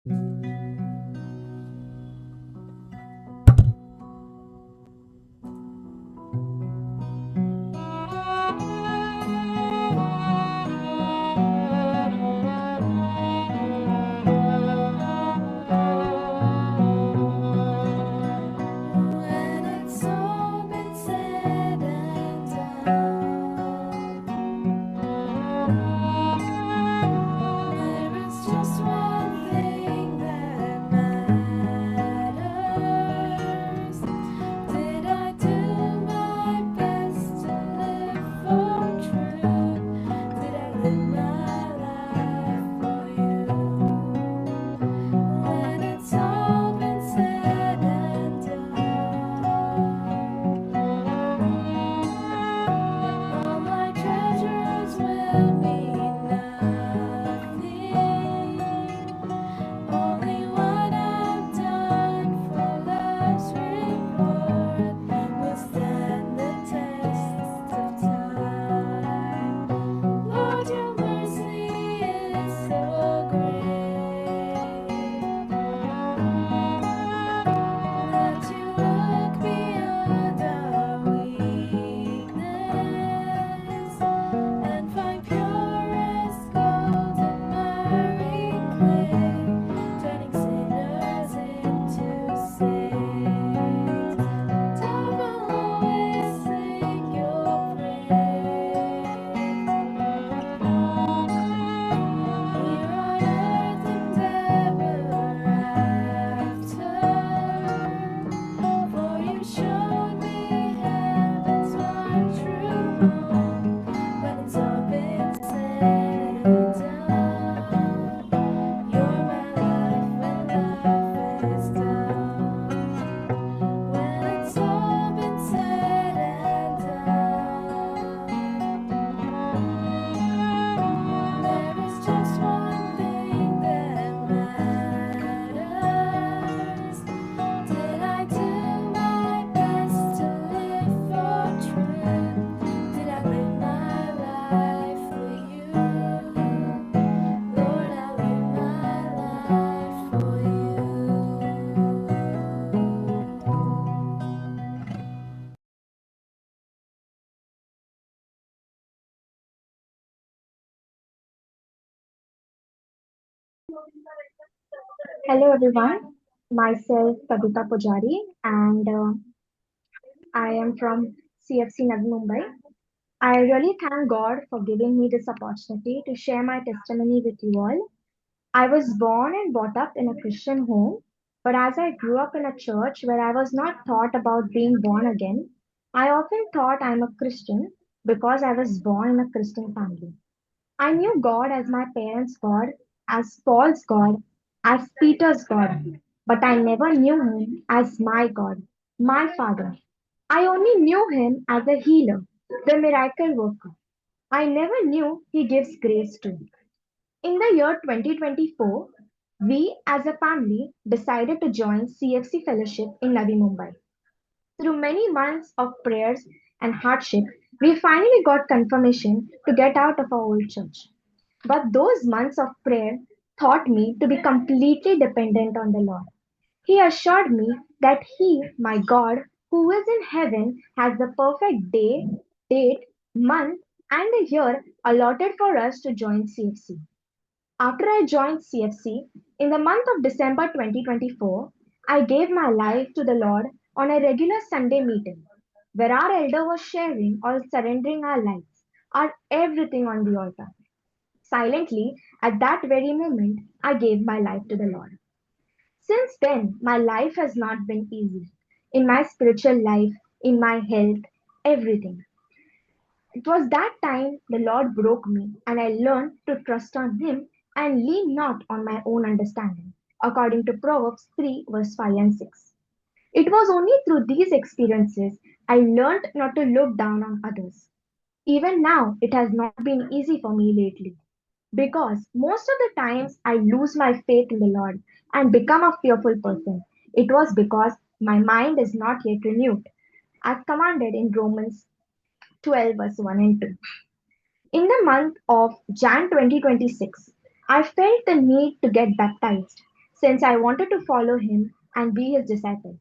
When it's all been said and done, there is just one thing that matters. Did I do my best to live for truth? Did I live my life for you? When it's all been said and done, all my treasures will mean nothing. Only what I've done for life's reward will stand the test of time. Lord, your mercy is so great that you look beyond our weakness and find purest gold and miry clay, turning sinners into saints. And I will always sing your praise. Here on earth and ever after, for you showed me heaven's one true home. When it's all been said and done, you're my life when life is done. When it's all been said and done, there is just one thing that matters. Did I do my best to live for truth? Did I live my life for you? Lord, I live my life for you. Hello everyone, myself Tabitha Poojari and I am from CFC Navi Mumbai. I really thank God for giving me this opportunity to share my testimony with you all. I was born and brought up in a Christian home, but as I grew up in a church where I was not taught about being born again, I often thought I'm a Christian because I was born in a Christian family. I knew God as my parents' God, as Paul's God, as Peter's God, but I never knew him as my God, my Father. I only knew him as a healer, the miracle worker. I never knew he gives grace too. In the year 2024, we as a family decided to join CFC Fellowship in Navi Mumbai. Through many months of prayers and hardship, we finally got confirmation to get out of our old church. But those months of prayer taught me to be completely dependent on the Lord. He assured me that He, my God, who is in heaven, has the perfect day, date, month, and a year allotted for us to join CFC. After I joined CFC in the month of December 2024, I gave my life to the Lord on a regular Sunday meeting where our elder was sharing or surrendering our lives, our everything on the altar. Silently, at that very moment, I gave my life to the Lord. Since then, my life has not been easy. In my spiritual life, in my health, everything. It was that time the Lord broke me, and I learned to trust on Him and lean not on my own understanding, according to Proverbs 3, verse 5 and 6. It was only through these experiences I learned not to look down on others. Even now, it has not been easy for me lately because most of the times I lose my faith in the Lord and become a fearful person. It was because my mind is not yet renewed, as commanded in Romans 12, verse 1 and 2. In the month of Jan 2026, I felt the need to get baptized. since I wanted to follow him and be his disciple.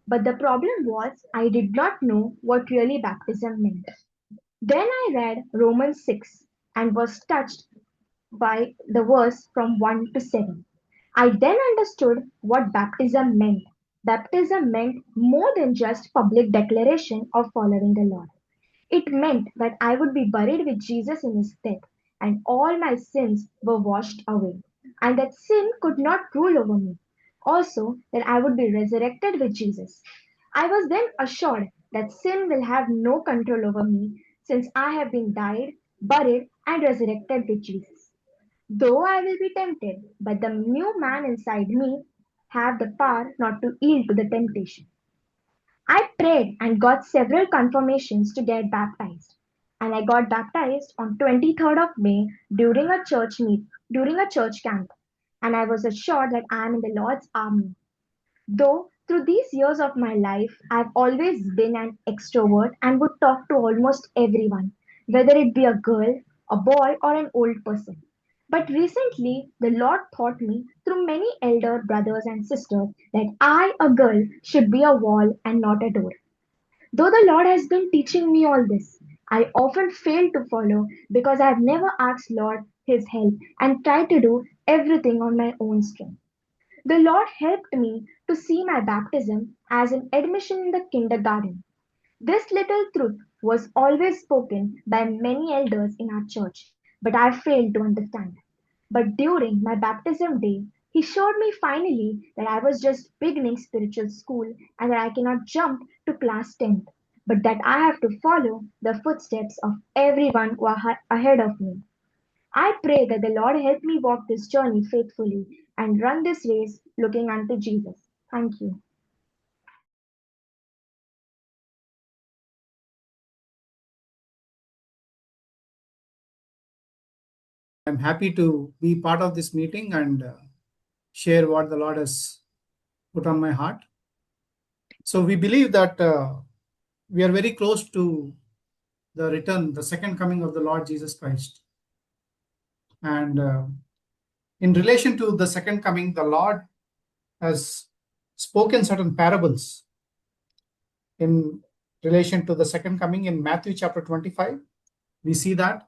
But the problem was I did not know what really baptism meant. Then I read Romans 6 and was touched by the verse from 1 to 7. I then understood what baptism meant. Baptism meant more than just public declaration of following the Lord. It meant that I would be buried with Jesus in his death, and all my sins were washed away, and that sin could not rule over me. Also, that I would be resurrected with Jesus. I was then assured that sin will have no control over me, since I have been died, buried, and resurrected with Jesus. Though I will be tempted, but the new man inside me have the power not to yield to the temptation. I prayed and got several confirmations to get baptized. And I got baptized on 23rd of May during a church camp. And I was assured that I am in the Lord's army. Though through these years of my life, I've always been an extrovert and would talk to almost everyone, whether it be a girl, a boy, or an old person. But recently, the Lord taught me through many elder brothers and sisters that I, a girl, should be a wall and not a door. Though the Lord has been teaching me all this, I often fail to follow because I have never asked Lord His help and tried to do everything on my own strength. The Lord helped me to see my baptism as an admission in the kindergarten. This little truth was always spoken by many elders in our church, but I failed to understand. But during my baptism day, he showed me finally that I was just beginning spiritual school and that I cannot jump to class 10th, but that I have to follow the footsteps of everyone who are ahead of me. I pray that the Lord help me walk this journey faithfully and run this race looking unto Jesus. Thank you. I'm happy to be part of this meeting and share what the Lord has put on my heart. So we believe that we are very close to the return, the second coming of the Lord Jesus Christ. And in relation to the second coming, the Lord has spoken certain parables in relation to the second coming in Matthew chapter 25. We see that.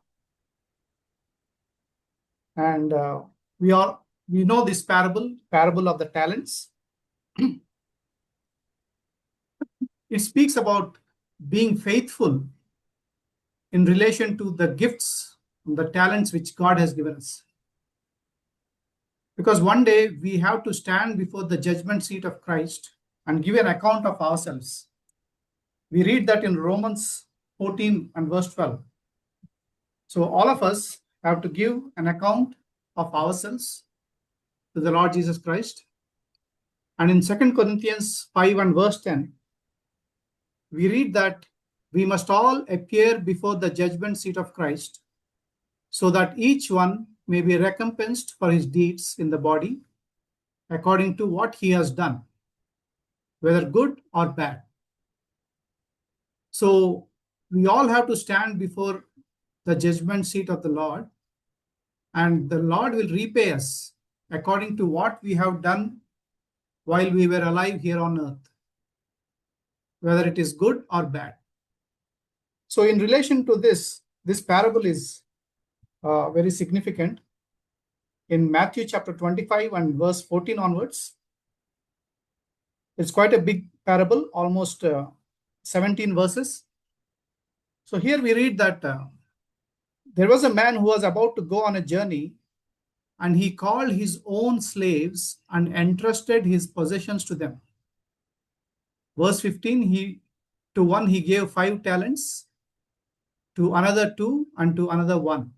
And we know this parable of the talents. It speaks about being faithful in relation to the gifts and the talents which God has given us. Because one day we have to stand before the judgment seat of Christ and give an account of ourselves. We read that in Romans 14 and verse 12. So all of us have to give an account of ourselves to the Lord Jesus Christ. And in 2 Corinthians 5 and verse 10, we read that we must all appear before the judgment seat of Christ, so that each one may be recompensed for his deeds in the body according to what he has done, whether good or bad. So we all have to stand before the judgment seat of the Lord, and the Lord will repay us according to what we have done while we were alive here on earth, whether it is good or bad. So in relation to this parable is very significant. In Matthew chapter 25 and verse 14 onwards, it's quite a big parable, almost 17 verses. So here we read that there was a man who was about to go on a journey, and he called his own slaves and entrusted his possessions to them. Verse 15, to one he gave 5 talents, to another 2, and to another 1,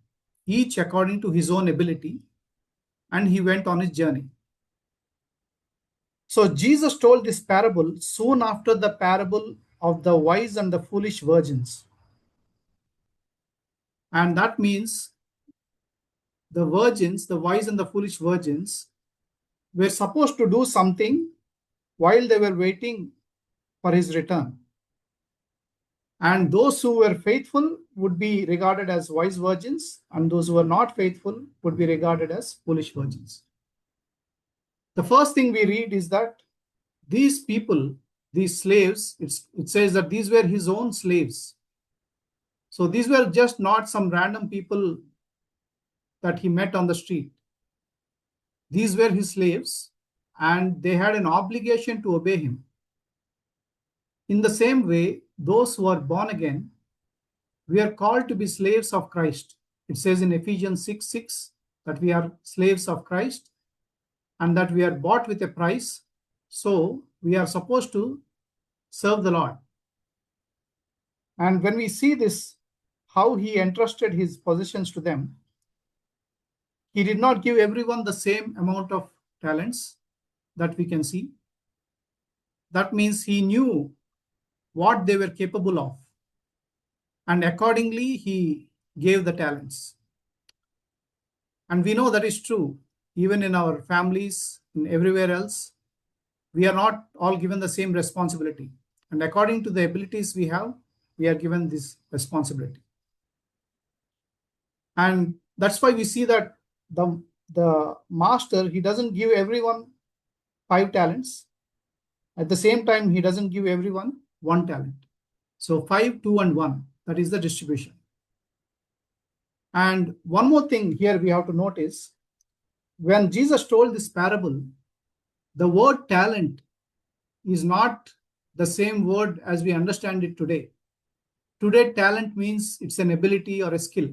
each according to his own ability, and he went on his journey. So Jesus told this parable soon after the parable of the wise and the foolish virgins. And that means the virgins, the wise and the foolish virgins, were supposed to do something while they were waiting for his return. And those who were faithful would be regarded as wise virgins, and those who were not faithful would be regarded as foolish virgins. The first thing we read is that these people, these slaves, it says that these were his own slaves. So these were just not some random people that he met on the street. These were his slaves, and they had an obligation to obey him. In the same way, those who are born again, we are called to be slaves of Christ. It says in Ephesians 6:6 that we are slaves of Christ and that we are bought with a price. So we are supposed to serve the Lord. And when we see this, how he entrusted his possessions to them, he did not give everyone the same amount of talents that we can see. That means he knew what they were capable of, and accordingly he gave the talents. And we know that is true even in our families, in everywhere else. We are not all given the same responsibility, and according to the abilities we have, we are given this responsibility. And that's why we see that the master, he doesn't give everyone 5 talents. At the same time, he doesn't give everyone 1 talent. So 5, 2, and 1, that is the distribution. And one more thing here we have to notice, when Jesus told this parable, the word talent is not the same word as we understand it today. Today, talent means it's an ability or a skill.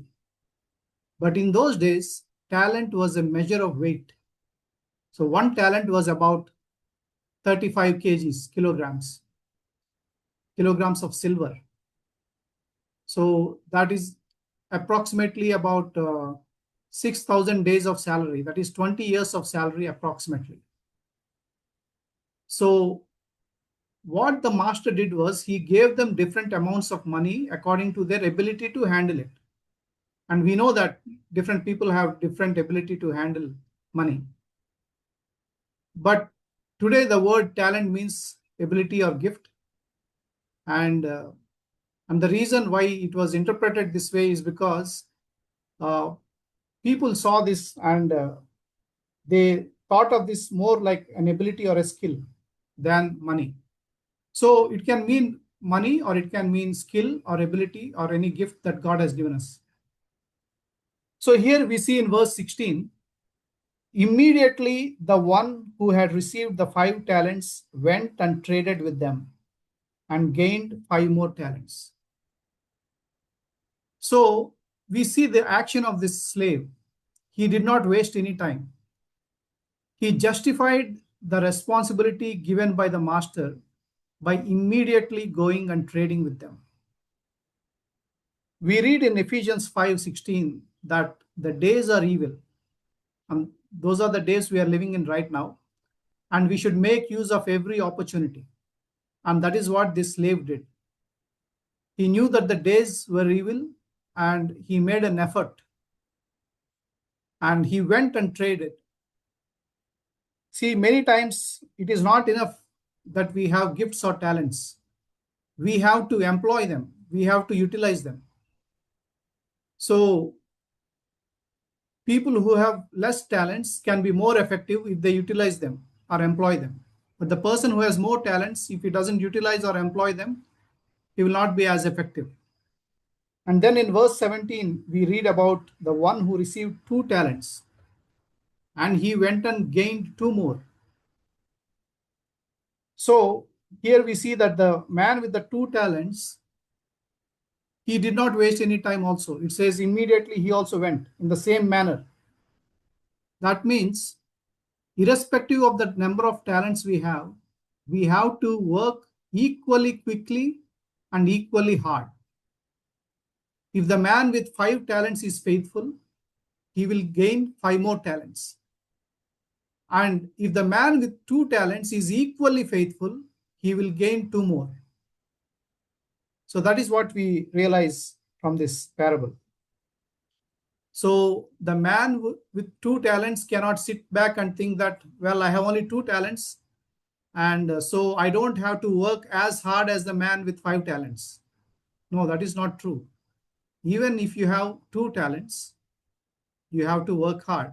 But in those days, talent was a measure of weight. So 1 talent was about 35 kgs, kilograms of silver. So that is approximately about 6,000 days of salary. That is 20 years of salary approximately. So what the master did was he gave them different amounts of money according to their ability to handle it. And we know that different people have different ability to handle money. But today the word talent means ability or gift. And the reason why it was interpreted this way is because people saw this and they thought of this more like an ability or a skill than money. So it can mean money, or it can mean skill or ability or any gift that God has given us. So here we see in verse 16, immediately the one who had received the 5 talents went and traded with them and gained 5 more talents. So we see the action of this slave. He did not waste any time. He justified the responsibility given by the master by immediately going and trading with them. We read in Ephesians 5:16 that the days are evil. And those are the days we are living in right now. And we should make use of every opportunity. And that is what this slave did. He knew that the days were evil and he made an effort. And he went and traded. See, many times it is not enough that we have gifts or talents. We have to employ them. We have to utilize them. So people who have less talents can be more effective if they utilize them or employ them. But the person who has more talents, if he doesn't utilize or employ them, he will not be as effective. And then in verse 17, we read about the one who received 2 talents and he went and gained 2 more. So here we see that the man with the 2 talents, he did not waste any time also. It says immediately he also went in the same manner. That means irrespective of the number of talents we have to work equally quickly and equally hard. If the man with 5 talents is faithful, he will gain 5 more talents. And if the man with 2 talents is equally faithful, he will gain 2 more. So that is what we realize from this parable. So the man with 2 talents cannot sit back and think that, well, I have only 2 talents, and so I don't have to work as hard as the man with 5 talents. No, that is not true. Even if you have 2 talents, you have to work hard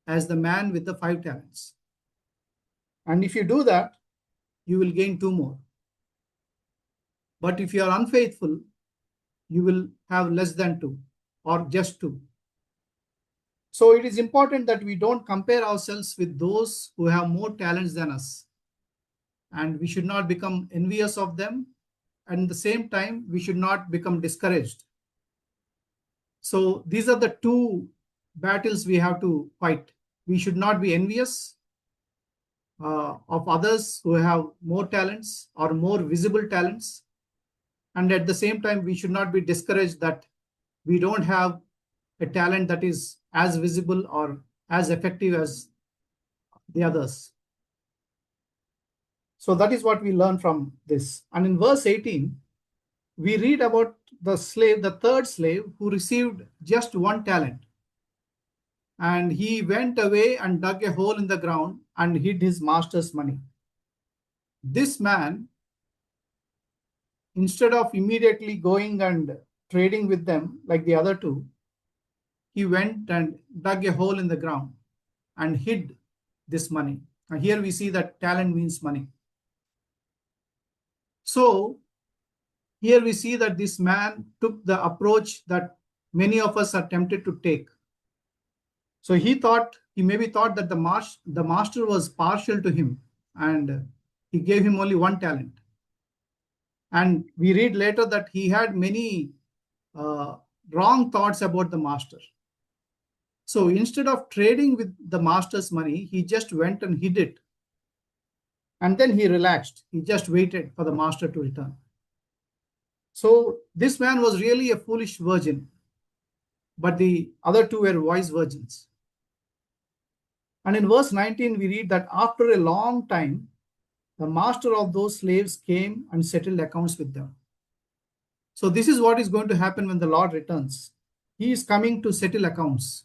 as the man with the 5 talents. And if you do that, you will gain 2 more. But if you are unfaithful, you will have less than 2 or just 2. So it is important that we don't compare ourselves with those who have more talents than us. And we should not become envious of them. And at the same time, we should not become discouraged. So these are the 2 battles we have to fight. We should not be envious of others who have more talents or more visible talents. And at the same time, we should not be discouraged that we don't have a talent that is as visible or as effective as the others. So that is what we learn from this. And in verse 18, we read about the slave, the third slave, who received just 1 talent. And he went away and dug a hole in the ground and hid his master's money. This man, instead of immediately going and trading with them like the other 2, he went and dug a hole in the ground and hid this money. And here we see that talent means money. So here we see that this man took the approach that many of us are tempted to take. So he maybe thought that the master was partial to him and he gave him only 1 talent. And we read later that he had many wrong thoughts about the master. So instead of trading with the master's money, he just went and hid it. And then he relaxed. He just waited for the master to return. So this man was really a foolish virgin, but the other 2 were wise virgins. And in verse 19, we read that after a long time, the master of those slaves came and settled accounts with them. So this is what is going to happen when the Lord returns. He is coming to settle accounts.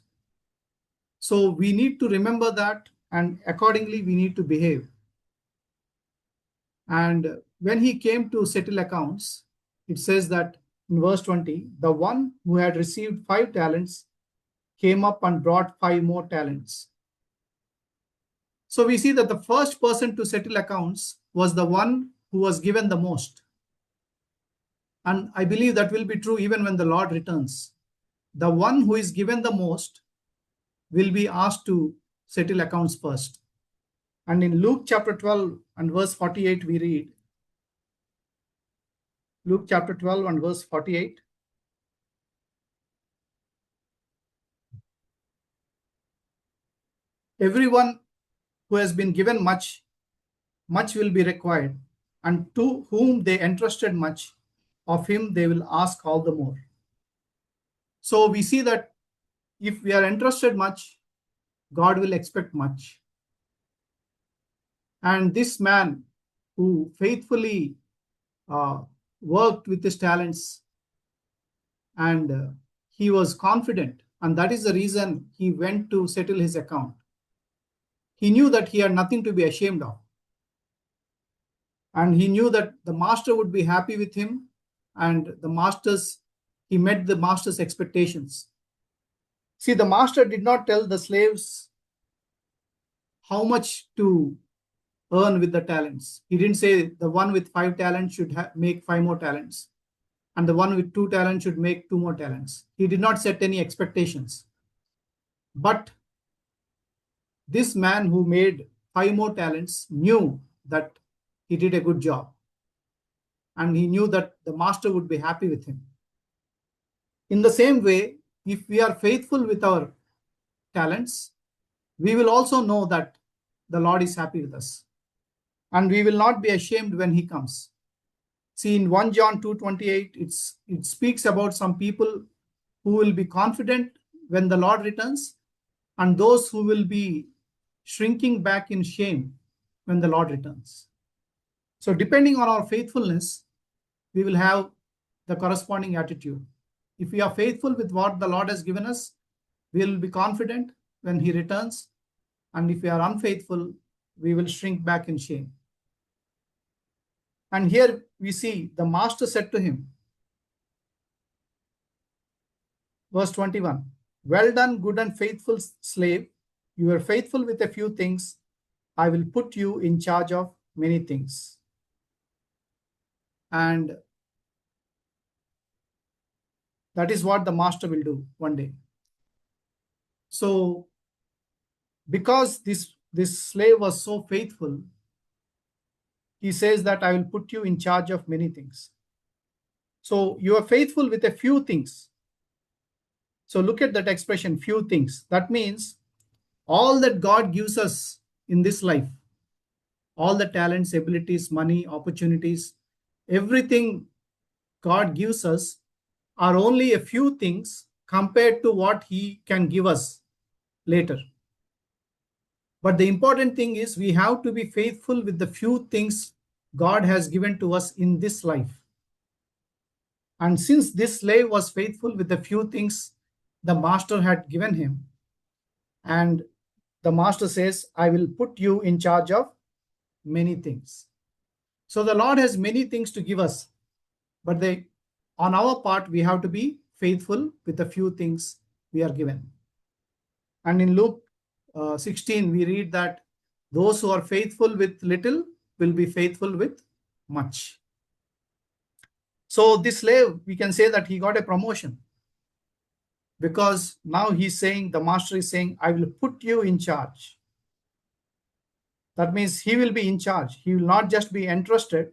So we need to remember that, and accordingly we need to behave. And when he came to settle accounts, it says that in verse 20, the one who had received 5 talents came up and brought 5 more talents. So we see that the first person to settle accounts was the one who was given the most. And I believe that will be true even when the Lord returns. The one who is given the most will be asked to settle accounts first. And in Luke chapter 12 and verse 48, we read, Luke chapter 12 and verse 48. Everyone who has been given much, much will be required, and to whom they entrusted much, of him they will ask all the more. So we see that if we are entrusted much, God will expect much. And this man who faithfully worked with his talents, and he was confident, and that is the reason he went to settle his account. He knew that he had nothing to be ashamed of. And he knew that the master would be happy with him, and he met the master's expectations. See, the master did not tell the slaves how much to earn with the talents. He didn't say the one with 5 talents should make 5 more talents, and the one with 2 talents should make 2 more talents. He did not set any expectations. But this man who made 5 more talents knew that he did a good job. And he knew that the master would be happy with him. In the same way, if we are faithful with our talents, we will also know that the Lord is happy with us. And we will not be ashamed when he comes. See, in 1 John 2:28, it speaks about some people who will be confident when the Lord returns, and those who will be shrinking back in shame when the Lord returns. So depending on our faithfulness, we will have the corresponding attitude. If we are faithful with what the Lord has given us, we will be confident when he returns. And if we are unfaithful, we will shrink back in shame. And here we see the master said to him, verse 21, "Well done, good and faithful slave. you were faithful with a few things. I will put you in charge of many things. And that is what the master will do one day. So because this slave was so faithful, he says that I will put you in charge of many things. So you are faithful with a few things. So look at that expression, few things. That means all that God gives us in this life, all the talents, abilities, money, opportunities, everything God gives us are only a few things compared to what He can give us later. But the important thing is we have to be faithful with the few things God has given to us in this life. And since this slave was faithful with the few things the master had given him, and the master says, I will put you in charge of many things. So the Lord has many things to give us, but on our part, we have to be faithful with the few things we are given. And in Luke 16, we read that those who are faithful with little will be faithful with much. So this slave, we can say that he got a promotion, because now he's saying, the master is saying, I will put you in charge. That means he will be in charge. He will not just be entrusted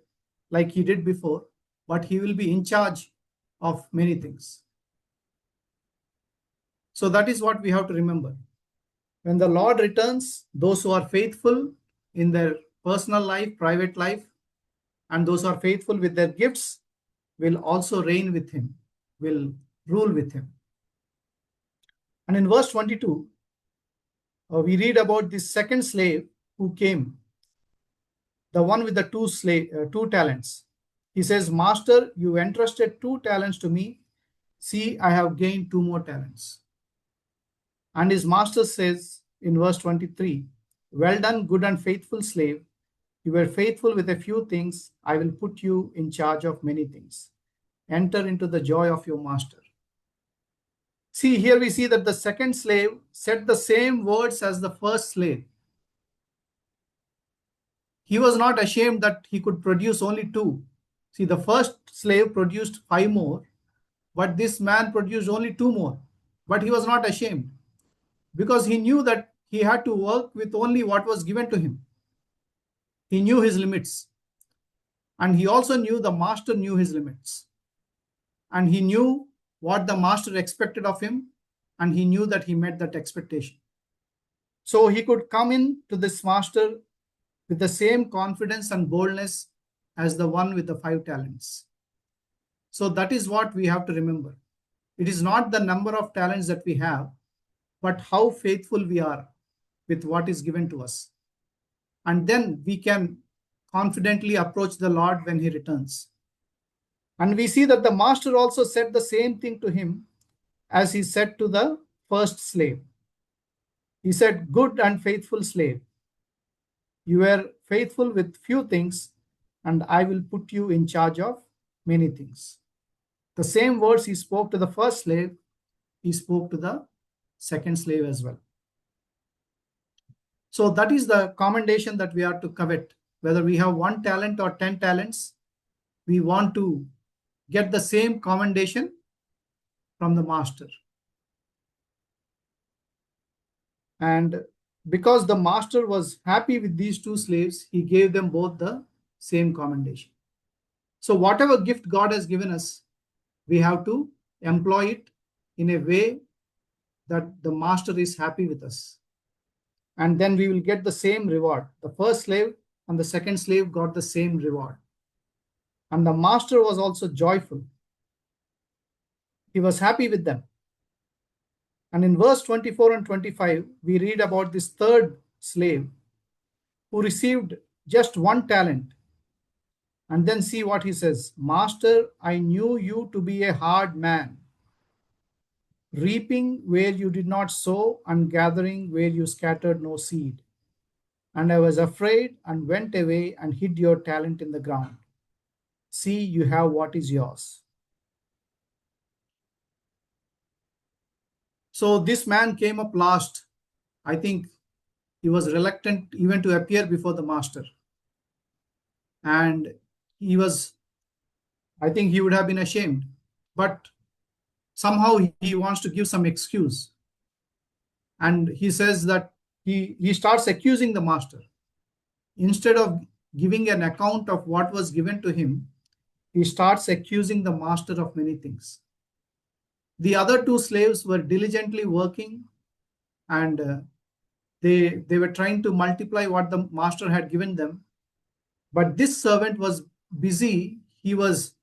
like he did before, but he will be in charge of many things. So that is what we have to remember. When the Lord returns, those who are faithful in their personal life, private life, and those who are faithful with their gifts will also reign with him, will rule with him. And in verse 22, we read about this second slave who came, the one with the two talents. He says, Master, you entrusted 2 talents to me. See, I have gained 2 more talents. And his master says in verse 23, well done, good and faithful slave. You were faithful with a few things. I will put you in charge of many things. Enter into the joy of your master. See, here we see that the second slave said the same words as the first slave. He was not ashamed that he could produce only 2. See, the first slave produced 5 more, but this man produced only 2 more. But he was not ashamed, because he knew that he had to work with only what was given to him. He knew his limits. And he also knew the master knew his limits. And he knew what the master expected of him, and he knew that he met that expectation. So he could come in to this master with the same confidence and boldness as the one with the 5 talents. So that is what we have to remember. It is not the number of talents that we have, but how faithful we are with what is given to us. And then we can confidently approach the Lord when he returns. And we see that the master also said the same thing to him as he said to the first slave. He said, good and faithful slave, you were faithful with few things, and I will put you in charge of many things. The same words he spoke to the first slave, he spoke to the second slave as well. So that is the commendation that we are to covet. Whether we have 1 talent or 10 talents, we want to get the same commendation from the master. And because the master was happy with these 2 slaves, he gave them both the same commendation. So whatever gift God has given us, we have to employ it in a way that the master is happy with us. And then we will get the same reward. The first slave and the second slave got the same reward. And the master was also joyful. He was happy with them. And in verse 24 and 25, we read about this third slave who received just 1 talent. And then see what he says. Master, I knew you to be a hard man, reaping where you did not sow and gathering where you scattered no seed. And I was afraid and went away and hid your talent in the ground. See, you have what is yours. So this man came up last. I think he was reluctant even to appear before the master. And I think he would have been ashamed. But somehow he wants to give some excuse. And he says that he starts accusing the master. Instead of giving an account of what was given to him, he starts accusing the master of many things. The other two slaves were diligently working, and they were trying to multiply what the master had given them. But this servant was busy. He was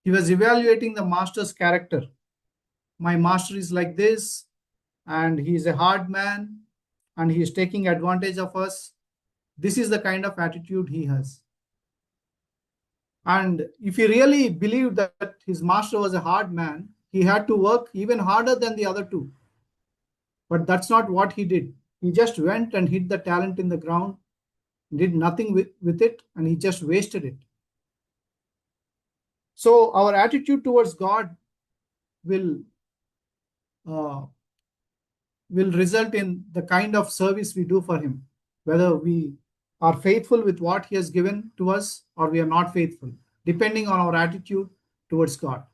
evaluating the master's character. My master is like this, and he is a hard man, and he is taking advantage of us. This is the kind of attitude he has. And if he really believed that his master was a hard man, he had to work even harder than the other two. But that's not what he did. He just went and hid the talent in the ground, did nothing with it, and he just wasted it. So our attitude towards God will result in the kind of service we do for him, whether we are faithful with what he has given to us or we are not faithful, depending on our attitude towards God.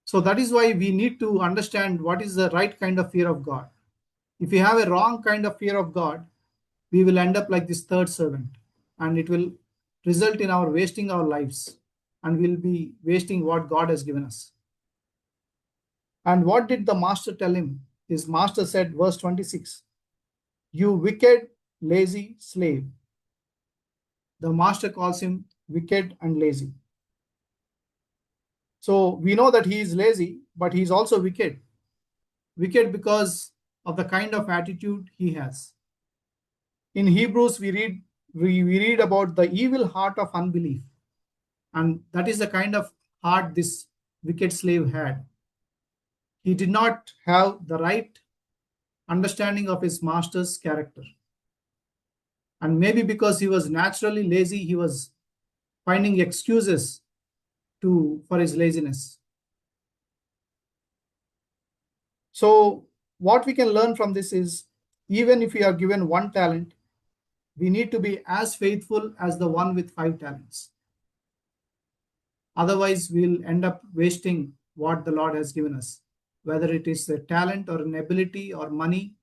So that is why we need to understand what is the right kind of fear of God. If we have a wrong kind of fear of God, we will end up like this third servant, and it will result in our wasting our lives, and we'll be wasting what God has given us. And what did the master tell him? His master said, verse 26, "You wicked, lazy slave." The master calls him wicked and lazy. So we know that he is lazy, but he is also wicked. Wicked because of the kind of attitude he has. In Hebrews, we read about the evil heart of unbelief. And that is the kind of heart this wicked slave had. He did not have the right understanding of his master's character. And maybe because he was naturally lazy, he was finding excuses for his laziness. So what we can learn from this is, even if we are given one talent, we need to be as faithful as the one with 5 talents. Otherwise, we'll end up wasting what the Lord has given us, whether it is a talent or an ability or money.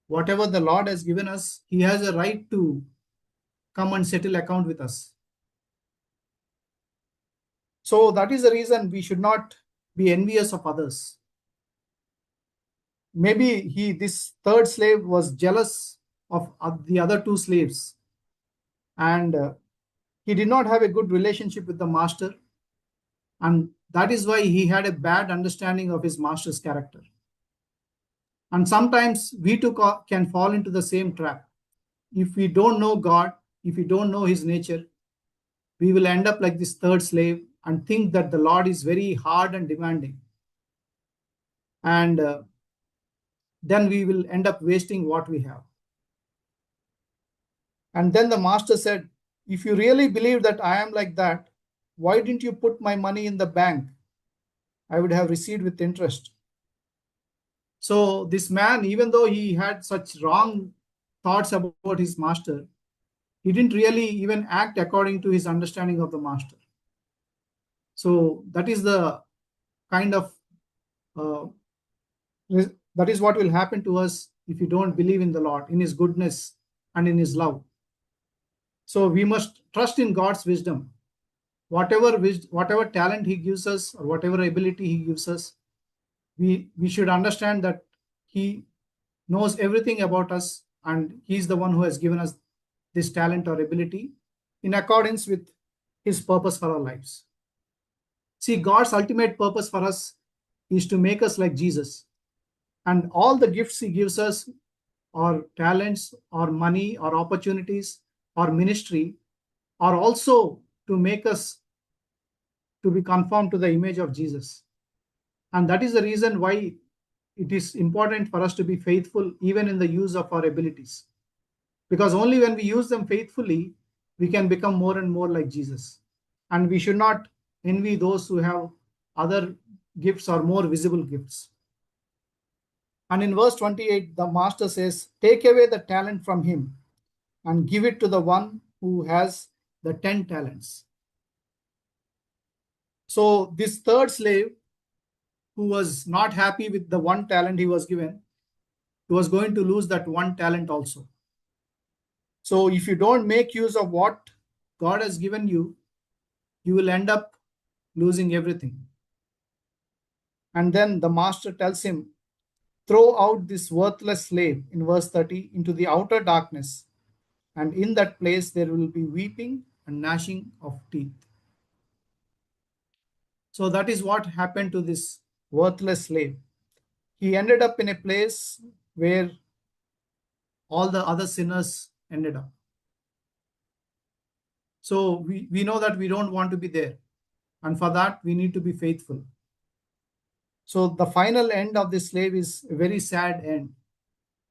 Whatever the Lord has given us, he has a right to come and settle account with us. So that is the reason we should not be envious of others. Maybe this third slave was jealous of the other 2 slaves, and he did not have a good relationship with the master, and that is why he had a bad understanding of his master's character. And sometimes we too can fall into the same trap. If we don't know God, if we don't know his nature, we will end up like this third slave and think that the Lord is very hard and demanding. And then we will end up wasting what we have. And then the master said, "If you really believe that I am like that, why didn't you put my money in the bank? I would have received with interest." So this man, even though he had such wrong thoughts about his master, he didn't really even act according to his understanding of the master. So that is the kind of that is what will happen to us if we don't believe in the Lord, in his goodness and in his love. So we must trust in God's wisdom. Whatever talent he gives us, or whatever ability he gives us, we should understand that he knows everything about us, and he's the one who has given us this talent or ability in accordance with his purpose for our lives. See, God's ultimate purpose for us is to make us like Jesus. And all the gifts he gives us, or talents, or money, or opportunities, or ministry, are also to make us to be conformed to the image of Jesus. And that is the reason why it is important for us to be faithful even in the use of our abilities. Because only when we use them faithfully, we can become more and more like Jesus. And we should not envy those who have other gifts or more visible gifts. And in verse 28, the master says, take away the talent from him and give it to the one who has the 10 talents. So this third slave, who was not happy with the 1 talent he was given, he was going to lose that 1 talent also. So if you don't make use of what God has given you, you will end up losing everything. And then the master tells him, throw out this worthless slave, in verse 30, into the outer darkness, and in that place there will be weeping and gnashing of teeth. So that is what happened to this worthless slave. He ended up in a place where all the other sinners ended up. So we know that we don't want to be there. And for that, we need to be faithful. So the final end of this slave is a very sad end.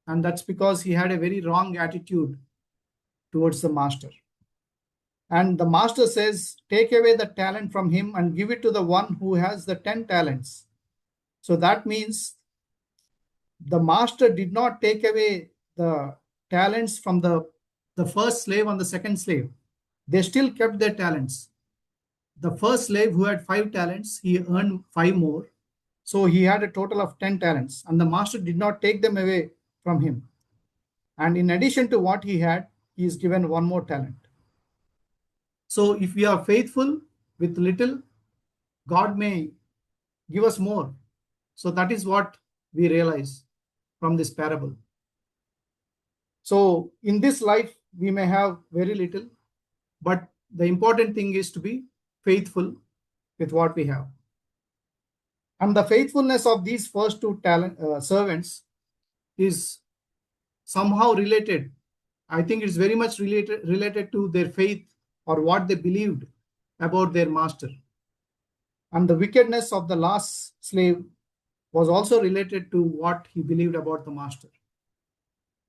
And that's because he had a very wrong attitude towards the master. And the master says, take away the talent from him and give it to the one who has the 10 talents. So that means the master did not take away the talents from the first slave and the second slave. They still kept their talents. The first slave who had 5 talents, he earned 5 more. So he had a total of 10 talents, and the master did not take them away from him. And in addition to what he had, he is given 1 more talent. So if we are faithful with little, God may give us more. So that is what we realize from this parable. So in this life, we may have very little, but the important thing is to be faithful with what we have. And the faithfulness of these first 2 servants is somehow related. I think it's very much related to their faith or what they believed about their master. And the wickedness of the last slave was also related to what he believed about the master.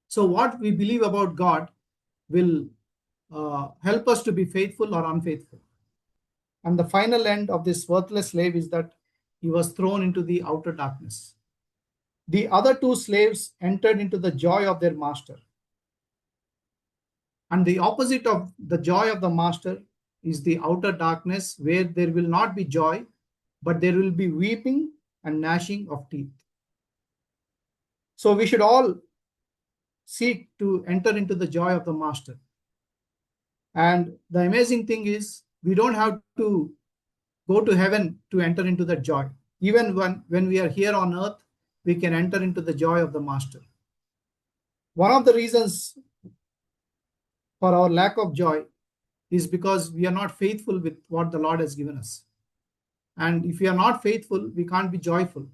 So what we believe about God will help us to be faithful or unfaithful. And the final end of this worthless slave is that he was thrown into the outer darkness. The other 2 slaves entered into the joy of their master. And the opposite of the joy of the master is the outer darkness, where there will not be joy, but there will be weeping and gnashing of teeth. So we should all seek to enter into the joy of the master. And the amazing thing is, we don't have to go to heaven to enter into that joy. Even when we are here on earth, we can enter into the joy of the master. One of the reasons for our lack of joy is because we are not faithful with what the Lord has given us. And if we are not faithful, we can't be joyful.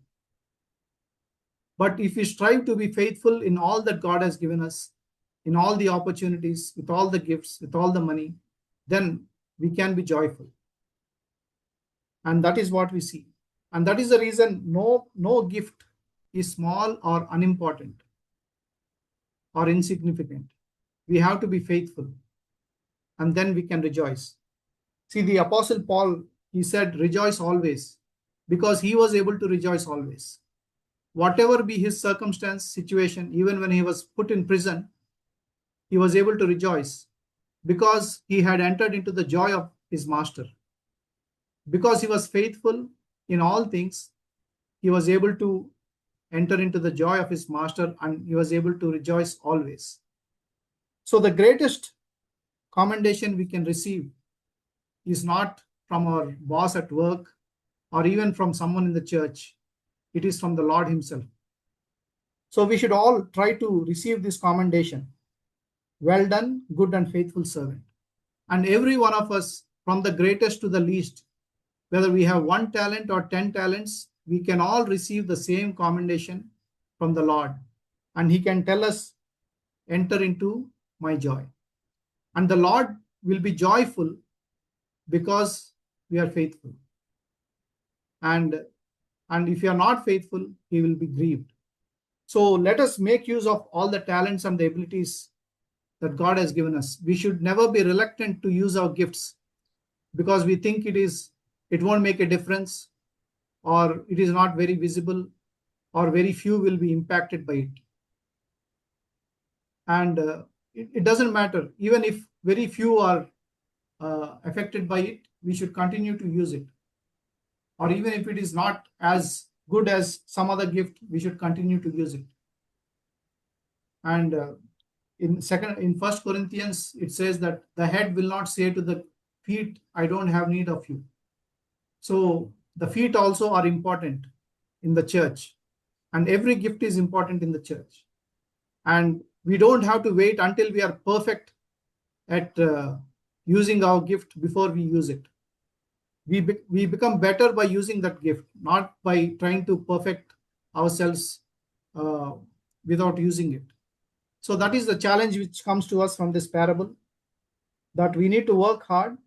But if we strive to be faithful in all that God has given us, in all the opportunities, with all the gifts, with all the money, then we can be joyful. And that is what we see. And that is the reason no gift is small or unimportant or insignificant. We have to be faithful, and then we can rejoice. See, the Apostle Paul, he said, rejoice always, because he was able to rejoice always. Whatever be his circumstance, situation, even when he was put in prison, he was able to rejoice because he had entered into the joy of his master. Because he was faithful in all things, he was able to enter into the joy of his master, and he was able to rejoice always. So the greatest commendation we can receive is not from our boss at work or even from someone in the church. It is from the Lord himself. So we should all try to receive this commendation. Well done, good and faithful servant. And every one of us, from the greatest to the least, whether we have 1 talent or 10 talents, we can all receive the same commendation from the Lord. And he can tell us, enter into my joy. And the Lord will be joyful because we are faithful. And if you are not faithful, he will be grieved. So let us make use of all the talents and the abilities that God has given us. We should never be reluctant to use our gifts because we think it won't make a difference or it is not very visible. or very few will be impacted by it. And it doesn't matter. Even if very few are affected by it, we should continue to use it. Or even if it is not as good as some other gift, we should continue to use it. And in 1 Corinthians, it says that the head will not say to the feet, I don't have need of you. So the feet also are important in the church, and every gift is important in the church. And we don't have to wait until we are perfect at using our gift before we use it. We become better by using that gift, not by trying to perfect ourselves without using it. So that is the challenge which comes to us from this parable, that we need to work hard,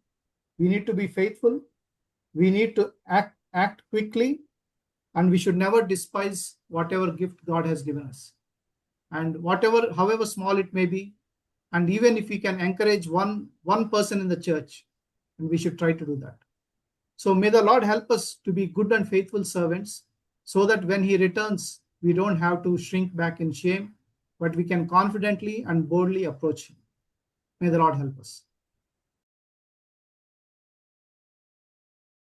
we need to be faithful, we need to act quickly, and we should never despise whatever gift God has given us. And however small it may be, and even if we can encourage one person in the church, and we should try to do that. So may the Lord help us to be good and faithful servants, so that when he returns, we don't have to shrink back in shame, but we can confidently and boldly approach him. May the Lord help us.